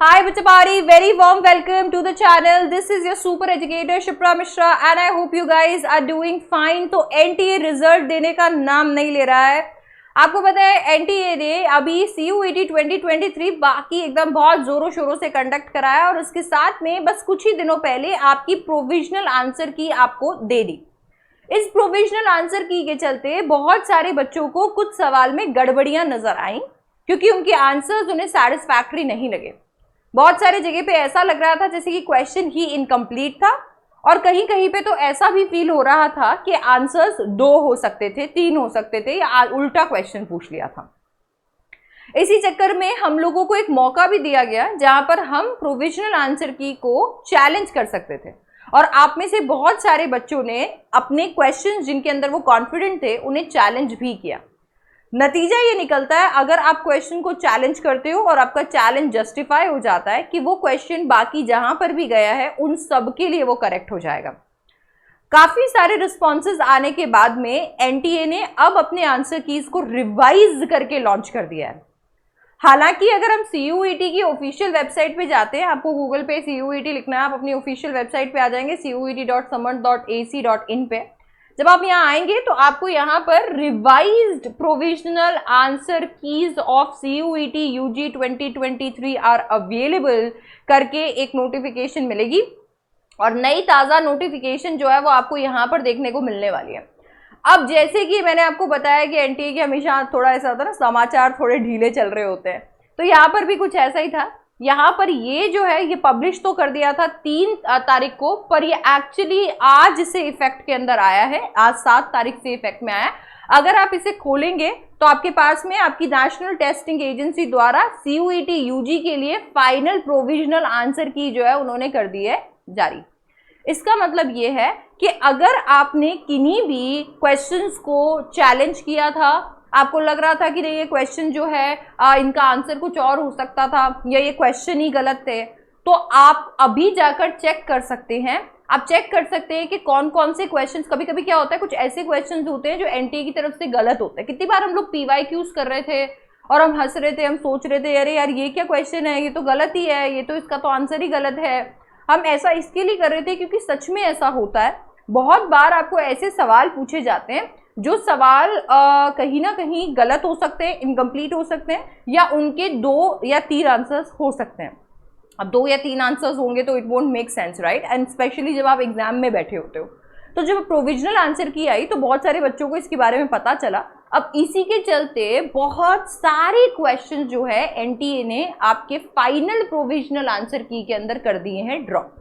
Hi Bachapari, very warm welcome to the channel. This is your super educator Shipra Mishra and I hope you guys are doing fine. तो NTA result देने का नाम नहीं ले रहा है। आपको पता है NTA ने अभी CUET 2023 बाकी एकदम बहुत जोरों शोरों से कंडक्ट कराया और उसके साथ में बस कुछ ही दिनों पहले आपकी प्रोविजनल आंसर की आपको दे दी। इस प्रोविजनल आंसर की के चलते बहुत सारे बच्चों को कुछ सवाल में गड़बड़ियां नजर आई क्योंकि उनके आंसर्स उन्हें सैटिस्फैक्टरी नहीं लगे। बहुत सारे जगह पे ऐसा लग रहा था जैसे कि क्वेश्चन ही इनकम्प्लीट था और कहीं कहीं पे तो ऐसा भी फील हो रहा था कि आंसर्स 2 हो सकते थे, 3 हो सकते थे या उल्टा क्वेश्चन पूछ लिया था। इसी चक्कर में हम लोगों को एक मौका भी दिया गया जहां पर हम प्रोविजनल आंसर की को चैलेंज कर सकते थे और आप में से बहुत सारे बच्चों ने अपने क्वेश्चन जिनके अंदर वो कॉन्फिडेंट थे उन्हें चैलेंज भी किया। नतीजा ये निकलता है अगर आप क्वेश्चन को चैलेंज करते हो और आपका चैलेंज जस्टिफाई हो जाता है कि वो क्वेश्चन बाकी जहां पर भी गया है उन सब के लिए वो करेक्ट हो जाएगा। काफी सारे रिस्पॉन्सेज आने के बाद में एनटीए ने अब अपने आंसर कीज को रिवाइज करके लॉन्च कर दिया है। हालांकि अगर हम CUET की ऑफिशियल वेबसाइट पे जाते हैं, आपको गूगल पे CUET लिखना है, आप अपनी ऑफिशियल वेबसाइट पे आ जाएंगे cuet.samant.ac.in पे। जब आप यहाँ आएंगे तो आपको यहाँ पर revised provisional answer keys of CUET UG 2023 are available करके एक नोटिफिकेशन मिलेगी और नई ताज़ा नोटिफिकेशन जो है वो आपको यहाँ पर देखने को मिलने वाली है। अब जैसे कि मैंने आपको बताया कि एनटीए के हमेशा थोड़ा ऐसा होता है ना, समाचार थोड़े ढीले चल रहे होते हैं, तो यहाँ पर भी कुछ ऐसा ही था। यहाँ पर ये जो है ये पब्लिश तो कर दिया था 3 तारीख को, पर ये एक्चुअली आज से इफेक्ट के अंदर आया है, आज 7 तारीख से इफेक्ट में आया। अगर आप इसे खोलेंगे तो आपके पास में आपकी नेशनल टेस्टिंग एजेंसी द्वारा CUET UG के लिए फाइनल प्रोविजनल आंसर की जो है उन्होंने कर दी है जारी। इसका मतलब ये है कि अगर आपने किन्हीं भी क्वेश्चंस को चैलेंज किया था, आपको लग रहा था कि नहीं ये क्वेश्चन जो है इनका आंसर कुछ और हो सकता था या ये क्वेश्चन ही गलत थे, तो आप अभी जाकर चेक कर सकते हैं। आप चेक कर सकते हैं कि कौन कौन से क्वेश्चंस, कभी कभी क्या होता है कुछ ऐसे क्वेश्चंस होते हैं जो एनटीए की तरफ से गलत होते हैं। कितनी बार हम लोग PYQs कर रहे थे और हम हंस रहे थे, हम सोच रहे थे अरे यार ये क्या क्वेश्चन है, ये तो गलत ही है, ये तो इसका तो आंसर ही गलत है। हम ऐसा इसके लिए कर रहे थे क्योंकि सच में ऐसा होता है। बहुत बार आपको ऐसे सवाल पूछे जाते हैं जो सवाल कहीं ना कहीं गलत हो सकते हैं, इनकम्प्लीट हो सकते हैं या उनके 2 या 3 आंसर्स हो सकते हैं। अब 2 या 3 आंसर्स होंगे तो it won't make sense, right? And specially जब आप एग्जाम में बैठे होते हो। तो जब प्रोविजनल आंसर की आई तो बहुत सारे बच्चों को इसके बारे में पता चला। अब इसी के चलते बहुत सारे क्वेश्चन जो है एनटीए ने आपके फाइनल प्रोविजनल आंसर की के अंदर कर दिए हैं ड्रॉप।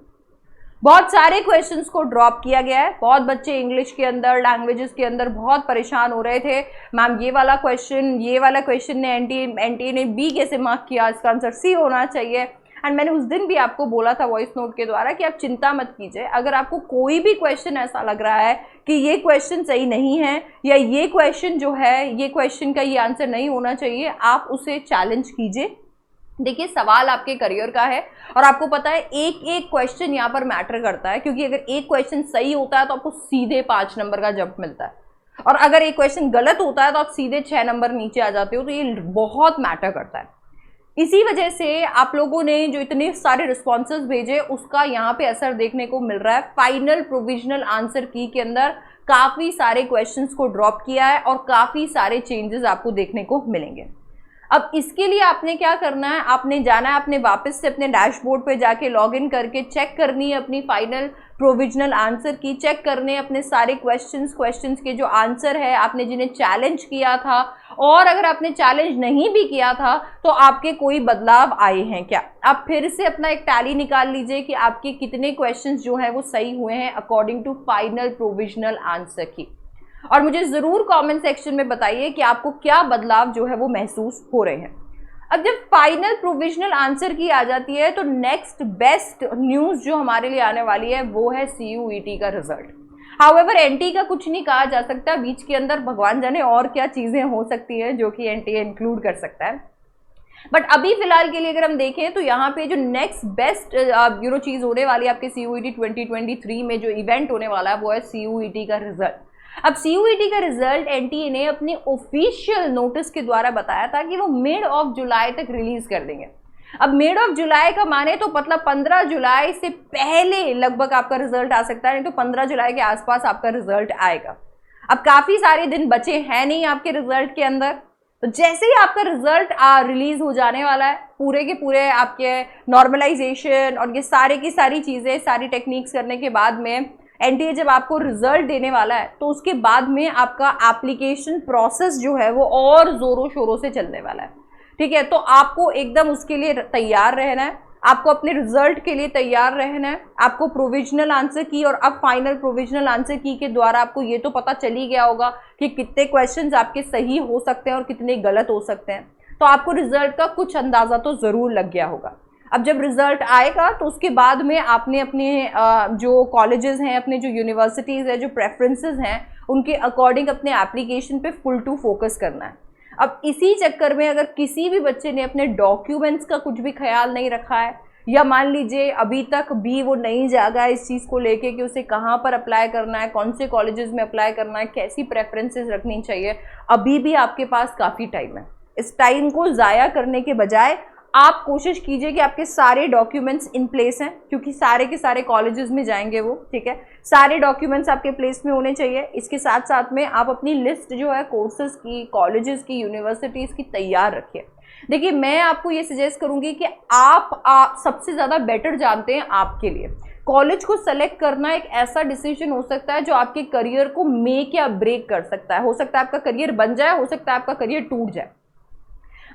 बहुत सारे क्वेश्चंस को ड्रॉप किया गया है। बहुत बच्चे इंग्लिश के अंदर, लैंग्वेजेस के अंदर बहुत परेशान हो रहे थे, मैम ये वाला क्वेश्चन ने एनटीए ने B कैसे मार्क किया, इसका आंसर C होना चाहिए। एंड मैंने उस दिन भी आपको बोला था वॉइस नोट के द्वारा कि आप चिंता मत कीजिए, अगर आपको कोई भी क्वेश्चन ऐसा लग रहा है कि ये क्वेश्चन सही नहीं है या ये क्वेश्चन जो है ये क्वेश्चन का ये आंसर नहीं होना चाहिए, आप उसे चैलेंज कीजिए। देखिए सवाल आपके करियर का है और आपको पता है एक एक क्वेश्चन यहाँ पर मैटर करता है, क्योंकि अगर एक क्वेश्चन सही होता है तो आपको सीधे 5 नंबर का जंप मिलता है और अगर एक क्वेश्चन गलत होता है तो आप सीधे 6 नंबर नीचे आ जाते हो। तो ये बहुत मैटर करता है। इसी वजह से आप लोगों ने जो इतने सारे रिस्पॉन्सेज भेजे उसका यहाँ पे असर देखने को मिल रहा है। फाइनल प्रोविजनल आंसर की के अंदर काफी सारे क्वेश्चंस को ड्रॉप किया है और काफी सारे चेंजेस आपको देखने को मिलेंगे। अब इसके लिए आपने क्या करना है, आपने जाना है अपने वापस से अपने डैशबोर्ड पे जाके लॉगिन करके चेक करनी है अपनी फाइनल प्रोविजनल आंसर की, चेक करने अपने सारे क्वेश्चंस के जो आंसर है आपने जिन्हें चैलेंज किया था, और अगर आपने चैलेंज नहीं भी किया था तो आपके कोई बदलाव आए हैं क्या। आप फिर से अपना एक टैली निकाल लीजिए कि आपके कितने क्वेश्चंस जो हैं वो सही हुए हैं according to final provisional answer key, और मुझे जरूर कमेंट सेक्शन में बताइए कि आपको क्या बदलाव जो है वो महसूस हो रहे हैं। अब जब फाइनल प्रोविजनल आंसर की आ जाती है तो नेक्स्ट बेस्ट न्यूज जो हमारे लिए आने वाली है वो है CUET का रिजल्ट। हाउएवर एनटीए का कुछ नहीं कहा जा सकता, बीच के अंदर भगवान जाने और क्या चीजें हो सकती हैं जो कि एनटीए इंक्लूड कर सकता है। बट अभी फिलहाल के लिए अगर हम देखें तो यहाँ पे जो नेक्स्ट बेस्ट चीज होने वाली है आपके CUET 2023 में जो इवेंट होने वाला है वो है CUET का रिजल्ट। अब CUET का रिजल्ट एनटीए ने अपने ऑफिशियल नोटिस के द्वारा बताया था कि वो मिड ऑफ जुलाई तक रिलीज कर देंगे। अब मिड ऑफ जुलाई का माने तो मतलब 15 जुलाई से पहले लगभग आपका रिजल्ट आ सकता है, नहीं तो 15 जुलाई के आसपास आपका रिजल्ट आएगा। अब काफी सारे दिन बचे हैं नहीं आपके रिजल्ट के अंदर, तो जैसे ही आपका रिजल्ट रिलीज हो जाने वाला है, पूरे के पूरे आपके नॉर्मलाइजेशन और ये सारे की सारी चीजें, सारी टेक्निक्स करने के बाद में एनटीए जब आपको रिजल्ट देने वाला है, तो उसके बाद में आपका एप्लीकेशन प्रोसेस जो है वो और जोरों शोरों से चलने वाला है। ठीक है, तो आपको एकदम उसके लिए तैयार रहना है, आपको अपने रिजल्ट के लिए तैयार रहना है। आपको प्रोविजनल आंसर की और अब फाइनल प्रोविजनल आंसर की के द्वारा आपको ये तो पता चल ही गया होगा कि कितने क्वेश्चंस आपके सही हो सकते हैं और कितने गलत हो सकते हैं, तो आपको रिजल्ट का कुछ अंदाजा तो जरूर लग गया होगा। अब जब रिजल्ट आएगा तो उसके बाद में आपने अपने जो कॉलेजेस हैं, अपने जो यूनिवर्सिटीज़ है, जो प्रेफरेंसेस हैं, उनके अकॉर्डिंग अपने एप्लीकेशन पे फुल टू फोकस करना है। अब इसी चक्कर में अगर किसी भी बच्चे ने अपने डॉक्यूमेंट्स का कुछ भी ख्याल नहीं रखा है, या मान लीजिए अभी तक भी वो नहीं जागा है इस चीज़ को लेके कि उसे कहाँ पर अप्लाई करना है, कौन से कॉलेजेस में अप्लाई करना है, कैसी प्रेफरेंसेस रखनी चाहिए, अभी भी आपके पास काफ़ी टाइम है। इस टाइम को ज़ाया करने के बजाय आप कोशिश कीजिए कि आपके सारे डॉक्यूमेंट्स इन प्लेस हैं, क्योंकि सारे के सारे कॉलेजेस में जाएंगे वो। ठीक है, सारे डॉक्यूमेंट्स आपके प्लेस में होने चाहिए। इसके साथ साथ में आप अपनी लिस्ट जो है कोर्सेज की, कॉलेजेस की, यूनिवर्सिटीज़ की तैयार रखिए। देखिए, मैं आपको ये सजेस्ट करूंगी कि आप सबसे ज़्यादा बेटर जानते हैं आपके लिए कॉलेज को सेलेक्ट करना एक ऐसा डिसीजन हो सकता है जो आपके करियर को मेक या ब्रेक कर सकता है। हो सकता है आपका करियर बन जाए, हो सकता है आपका करियर टूट जाए,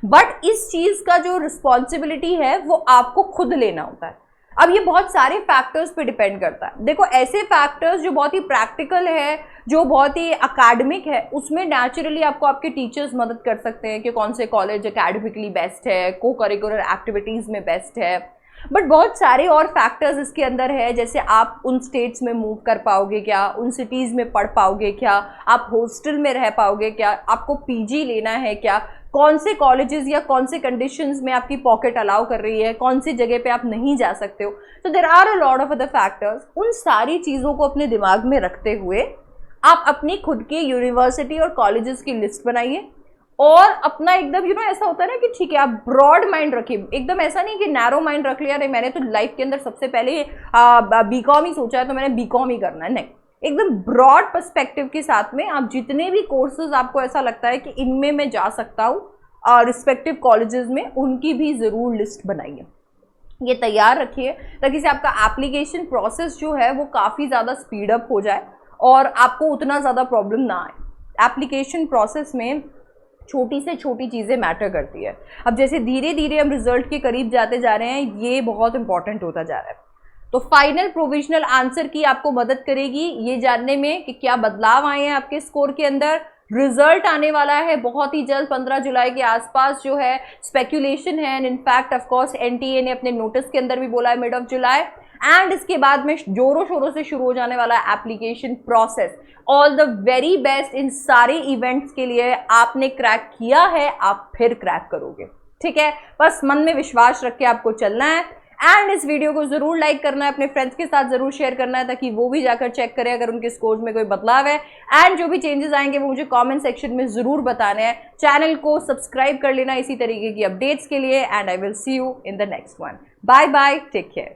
बट इस चीज का जो रिस्पॉन्सिबिलिटी है वो आपको खुद लेना होता है। अब ये बहुत सारे फैक्टर्स पे डिपेंड करता है। देखो, ऐसे फैक्टर्स जो बहुत ही प्रैक्टिकल है, जो बहुत ही अकेडमिक है, उसमें नेचुरली आपको आपके टीचर्स मदद कर सकते हैं कि कौन से कॉलेज एकेडमिकली बेस्ट है, को करिकुलर एक्टिविटीज़ में बेस्ट है। बट बहुत सारे और फैक्टर्स इसके अंदर है, जैसे आप उन स्टेट्स में मूव कर पाओगे क्या, उन सिटीज़ में पढ़ पाओगे क्या, आप हॉस्टल में रह पाओगे क्या, आपको पीजी लेना है क्या, कौन से कॉलेजेस या कौन से कंडीशंस में आपकी पॉकेट अलाउ कर रही है, कौन सी जगह पे आप नहीं जा सकते हो। तो there are a lot of other factors. उन सारी चीज़ों को अपने दिमाग में रखते हुए आप अपनी खुद की यूनिवर्सिटी और कॉलेजेस की लिस्ट बनाइए, और अपना एकदम ऐसा होता है ना कि ठीक है, आप ब्रॉड माइंड रखिए। एकदम ऐसा नहीं कि नैरो माइंड रख लिया, नहीं मैंने तो लाइफ के अंदर सबसे पहले बीकॉम ही सोचा है तो मैंने बीकॉम ही करना है। नहीं, एकदम ब्रॉड पर्सपेक्टिव के साथ में आप जितने भी कोर्सेज आपको ऐसा लगता है कि इनमें मैं जा सकता हूँ रिस्पेक्टिव कॉलेजेस में, उनकी भी ज़रूर लिस्ट बनाइए, ये तैयार रखिए, ताकि से आपका एप्लीकेशन प्रोसेस जो है वो काफ़ी ज़्यादा स्पीड अप हो जाए और आपको उतना ज़्यादा प्रॉब्लम ना आए। एप्लीकेशन प्रोसेस में छोटी से छोटी चीज़ें मैटर करती है। अब जैसे धीरे धीरे हम रिजल्ट के करीब जाते जा रहे हैं, ये बहुत इंपॉर्टेंट होता जा रहा है। तो फाइनल प्रोविजनल आंसर की आपको मदद करेगी ये जानने में कि क्या बदलाव आए हैं आपके स्कोर के अंदर। रिजल्ट आने वाला है बहुत ही जल्द, 15 जुलाई के आसपास जो है, स्पेक्यूलेशन है, and in fact of course NTA ने अपने नोटिस के अंदर भी बोला है मिड ऑफ जुलाई। एंड इसके बाद में जोरों शोरों से शुरू हो जाने वाला है application process. All the very best in सारे इवेंट्स के लिए। आपने क्रैक किया है, आप फिर क्रैक करोगे। ठीक है, बस मन में विश्वास रख के आपको चलना है। एंड इस वीडियो को जरूर लाइक करना है, अपने फ्रेंड्स के साथ जरूर शेयर करना है, ताकि वो भी जाकर चेक करें अगर उनके स्कोर्स में कोई बदलाव है। एंड जो भी चेंजेस आएंगे वो मुझे कमेंट सेक्शन में जरूर बताने हैं। चैनल को सब्सक्राइब कर लेना इसी तरीके की अपडेट्स के लिए। And I will see you in the next one. Bye bye, take care.